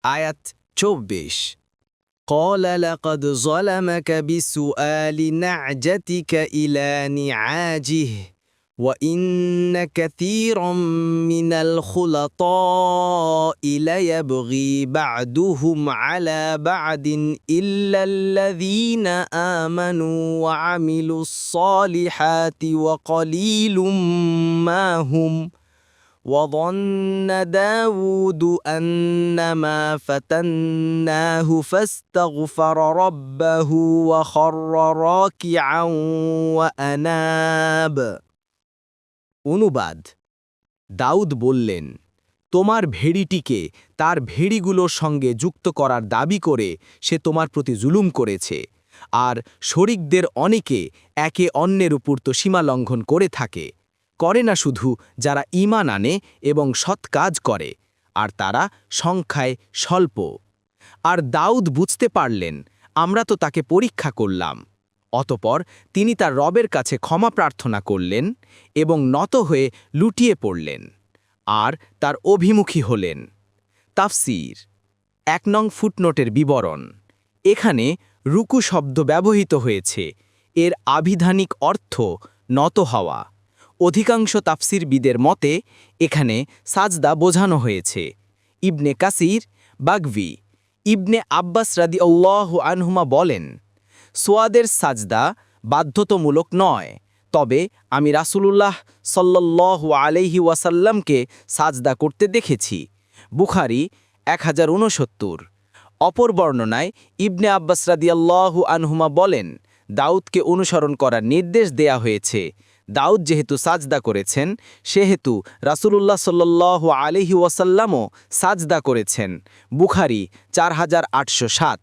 আয়াত ২৪ قال لقد ظلمك بسؤال نعجتك إلى نعاجه وإن كثيرا من الخلطاء ليبغي بعدهم على بعد إلا الذين آمنوا وعملوا الصالحات وقليل ما هم وظن داود أنما فتناه فاستغفر ربه وخر راكعا وأناب অনুবাদ দাউদ বললেন, তোমার ভেড়িটিকে তার ভেড়িগুলোর সঙ্গে যুক্ত করার দাবি করে সে তোমার প্রতি জুলুম করেছে, আর শরিকদের অনেকে একে অন্যের উপর তো সীমা লঙ্ঘন করে থাকে, করে না শুধু যারা ঈমান আনে এবং সৎ কাজ করে, আর তারা সংখ্যায় স্বল্প। আর দাউদ বুঝতে পারলেন, আমরা তো তাকে পরীক্ষা করলাম। অতপর তিনি তার রবের কাছে ক্ষমা প্রার্থনা করলেন এবং নত হয়ে লুটিয়ে পড়লেন, আর তার অভিমুখী হলেন। তাফসীর ১ নং ফুটনোটের বিবরণ। এখানে রুকু শব্দ ব্যবহৃত হয়েছে, এর আবিধানিক অর্থ নত হওয়া। অধিকাংশ তাফসীরবিদের মতে এখানে সাজদা বোঝানো হয়েছে। ইবনে কাসির, বাগভি, ইবনে আব্বাস রাদিয়াল্লাহু আনহুমা বলেন, সোয়াদের সাজদা বাধ্যতামূলক নয়, তবে আমি রাসূলুল্লাহ সাল্লাল্লাহু আলাইহি ওয়াসাল্লামকে সাজদা করতে দেখেছি। বুখারী ১০৬৯। অপর বর্ণনায় ইবনে আব্বাস রাদিয়াল্লাহু আনহুমা বলেন, দাউদকে অনুসরণ করার নির্দেশ দেয়া হয়েছে। দাউদ যেহেতু সাজদা করেছেন, সেহেতু রাসূলুল্লাহ সাল্লাল্লাহু আলাইহি ওয়াসাল্লামও সাজদা করেছেন। বুখারী ৪৮০৭।